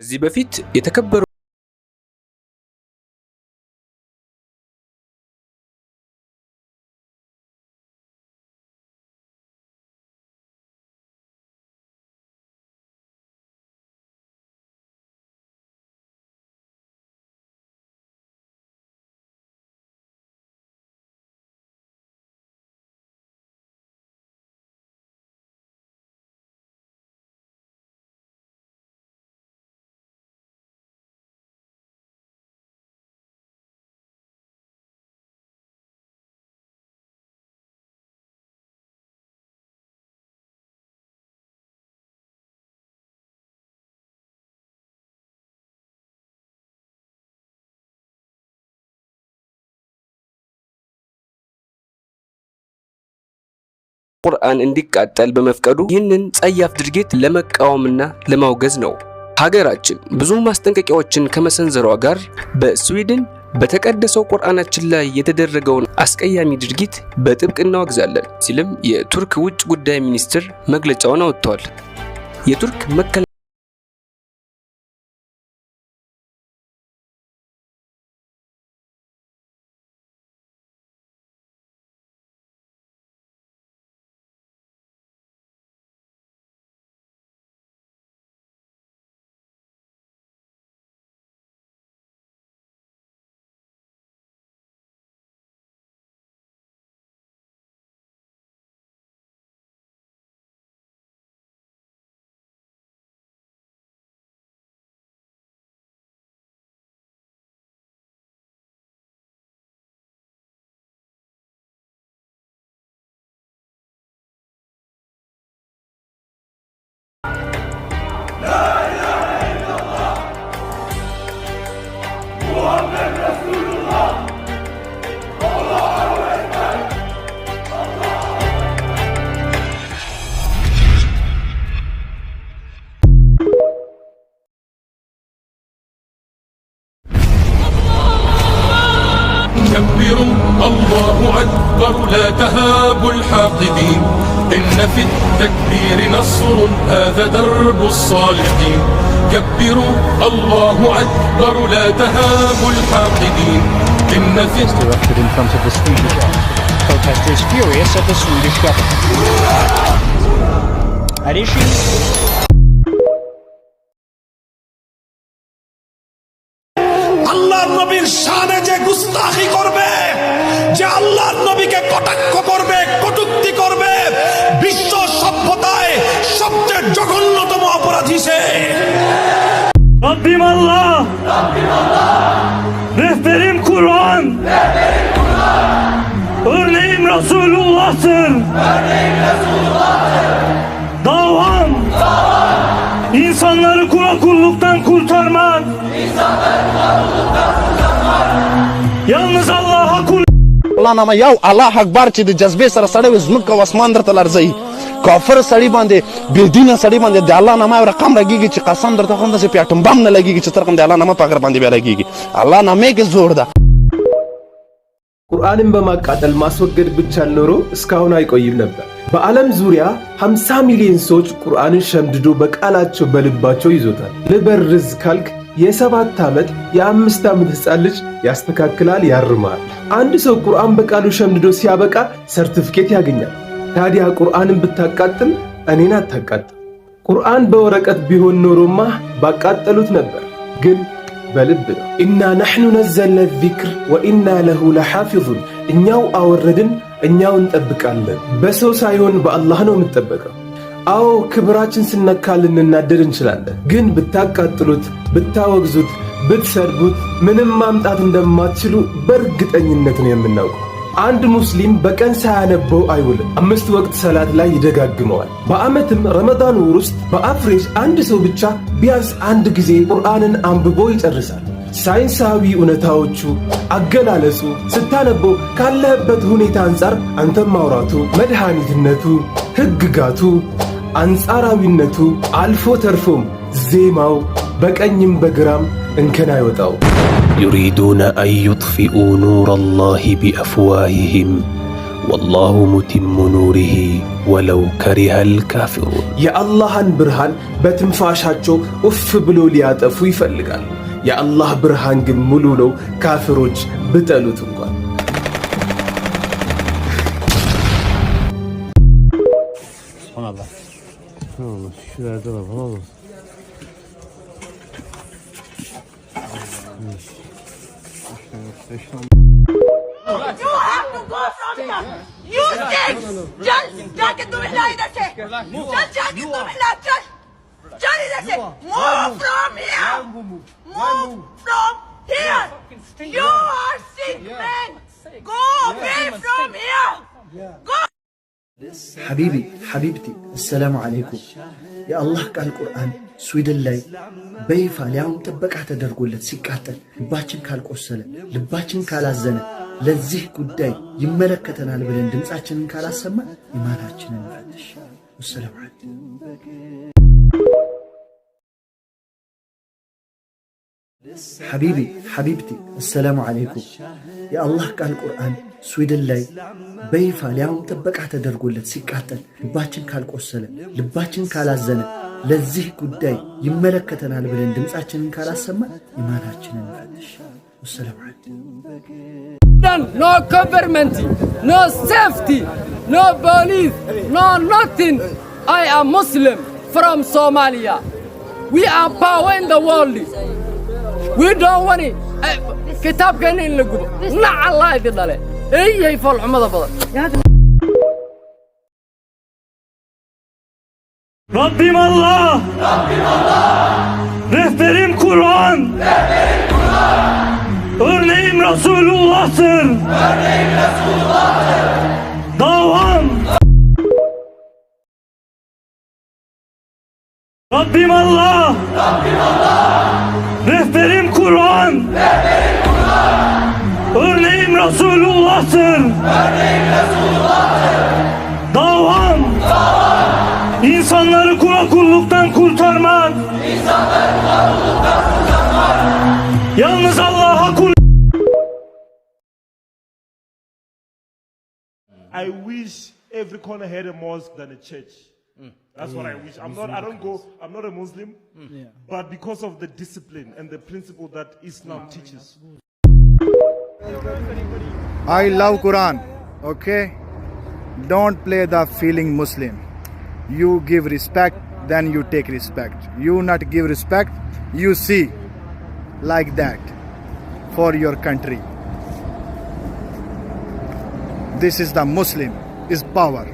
እዚህ በፊት የተከበሩ ቁርአን እንዲቃጠል በመፍቀዱ ይህንን ጸያፍ ድርጊት ለመቃወምና ለማውገዝ ነው። ሀገራችን ብዙ ማስጠንቀቂያዎችን ከመሰንዘሯ ጋር በስዊድን በተቀደሰው ቁርአናችን ላይ የተደረገውን አስቀያሚ ድርጊት በጥብቅ እናወግዛለን ሲልም የቱርክ ውጭ ጉዳይ ሚኒስትር መግለጫውን አወጥቷል። የቱርክ الله أكبر لا تهابوا الحاقدين إن في التكبير نصر هذا درب الصالحين كبروا الله أكبر لا تهابوا الحاقدين إن في erupted in front of the Swedish protesters furious at the Swedish government. Additions আল্লাহর নবীর শানে যে গুস্তাখি করবে, যে আল্লাহর নবীকে কটাক্ষ করবে, কটূক্তি করবে, বিশ্ব সভ্যতায় সবচেয়ে জঘন্যতম অপরাধী সে। Rabbim Allah, rehberim Kur'an, örneğim Resulullah'tır, davam, insanları kulluktan kurtarmak, yalnız Allah'a kul. الله نامه یو الله اکبر چې د جذبې سره سړی زمکه او اسمان درته لرزي کافر سړی باندې بې دینه سړی باندې د الله نامه او رقم لګيږي چې قسم درته خو داسې پیاټم بم نه لګيږي چې ترقم د الله نامه پاګر باندې بیا لګيږي الله نامه کې زور ده ቁርአንን በማቃጠል ማስወገድ ብቻል ኖሮ እስካሁን አይቆይም ነበር። በዓለም ዙሪያ 50 ሚሊዮን ሰዎች ቁርአንን ሸምድዶ በቃላቸው በልባቸው ይዞታል። ልበርዝ ካልክ የ7 ዓመት የ5 ዓመት ሕፃን ልጅ ያስተካክላል፣ ያርማል። አንድ ሰው ቁርአን በቃሉ ሸምድዶ ሲያበቃ ሰርቲፊኬት ያገኛል። ታዲያ ቁርአንን ብታቃጥል እኔን አታቃጥል። ቁርአን በወረቀት ቢሆን ኖሮማ ባቃጠሉት ነበር፣ ግን በልብ ነው። ኢና ነሕኑ ነዘልነ ዚክር ወኢና ለሁ ለሓፊዙን፣ እኛው አወረድን እኛው እንጠብቃለን። በሰው ሳይሆን በአላህ ነው የምንጠበቀው። አዎ ክብራችን ስነካ ልንናደድ እንችላለን፣ ግን ብታቃጥሉት፣ ብታወግዙት፣ ብትሰድቡት ምንም ማምጣት እንደማትችሉ በእርግጠኝነት ነው የምናውቀው። አንድ ሙስሊም በቀን ሳያነበው አይውልም። 5 ወቅት ሰላት ላይ ይደጋግመዋል። በዓመትም ረመዳን ወር ውስጥ በአፍሬጅ አንድ ሰው ብቻ ቢያንስ አንድ ጊዜ ቁርአንን አንብቦ ይጨርሳል። ሳይንሳዊ እውነታዎቹ፣ አገላለጹ ስታነበው ካለህበት ሁኔታ አንጻር አንተም ማውራቱ፣ መድኃኒትነቱ፣ ሕግጋቱ፣ አንጻራዊነቱ አልፎ ተርፎም ዜማው በቀኝም በግራም እንከን አይወጣው። يريدون أن يطفئوا نور الله بأفواههم والله متم نوره ولو كره الكافرون የአላህን ብርሃን በትንፋሻቸው እፍ ብሎ ሊያጠፉ ይፈልጋሉ። የአላህ ብርሃን ግን ሙሉ ነው፣ ካፍሮች ብጠሉት እንኳን። Subhanallah. Şuraya da bakalım. You have to go from here. You think? जाके तुम हिला इधर से. चल जाके तुम हिला चल. चल इधर से. Move from here. Move from here. You are sick man. Go away from here. Go. حبيبي حبيبتي السلام عليكم يا الله قال القرآن ስዊድን ላይ በይፋ ሊያውም ጥበቃ ተደርጎለት ሲቃጠል ልባችን ካልቆሰለ ልባችን ካላዘነ ለዚህ ጉዳይ ይመለከተናል ብለን ድምጻችንን ካላሰማ ኢማናችንን እንፈትሽ። ወሰላም አለይኩም። حبيبي حبيبتي السلام عليكم يا الله قال القرآن ስዊድን ላይ በይፋ ሊያውም ጥበቃ ተደርጎለት ሲቃጠል ልባችን ካልቆሰለ ልባችን ካላዘነ ለዚህ ጉዳይ ይመለከተናል ብለን ድምጻችንን ካላሰማ ኢማናችንን እንፈትሽ። ወሰላም አለይኩም። No government, no safety, no police, no nothing. I am Muslim from Somalia. We are power in the world. We don't want it. كتاب كان يلقوا نع الله يدل ايه يفعل عمضة بدل Rabbim Allah. Rehberim Kur'an. Örneğim Resulullah'tır. Davam. Rabbim Allah. Rehberim Kur'an. Örneğim Resulullah'tır. Davam. İnsanları kulluktan kurtarmak. Yalnız Allah'a kul. I wish every corner had a mosque than a church. That's what I wish. I'm not a Muslim, but because of the discipline and the principle that Islam teaches. I love Quran, okay? Don't play the feeling Muslim. You give respect, then you take respect. You not give respect, you see like that for your country. This is the Muslim, is power.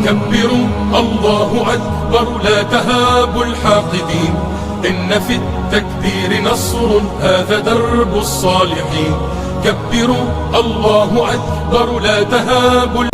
كبروا الله أكبر لا تهابوا الحاقدين إن في التكبير نصر هذا درب الصالحين كبروا الله أكبر لا تهابوا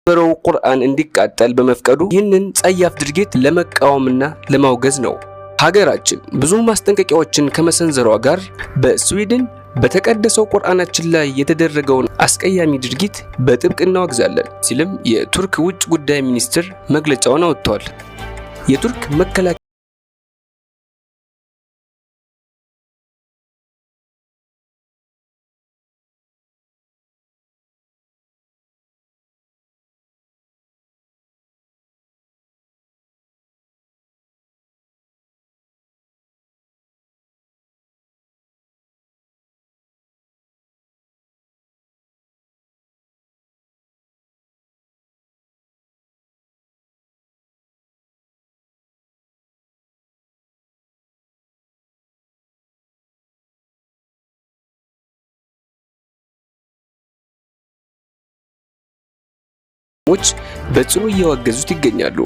በረው ቁርአን እንዲቃጠል በመፍቀዱ ይህንን ጸያፍ ድርጊት ለመቃወምና ለማውገዝ ነው። ሀገራችን ብዙ ማስጠንቀቂያዎችን ከመሰንዘሯ ጋር በስዊድን በተቀደሰው ቁርአናችን ላይ የተደረገውን አስቀያሚ ድርጊት በጥብቅ እናወግዛለን ሲልም የቱርክ ውጭ ጉዳይ ሚኒስትር መግለጫውን አወጥቷል። የቱርክ መከላከያ በጽኑ እያወገዙት ይገኛሉ።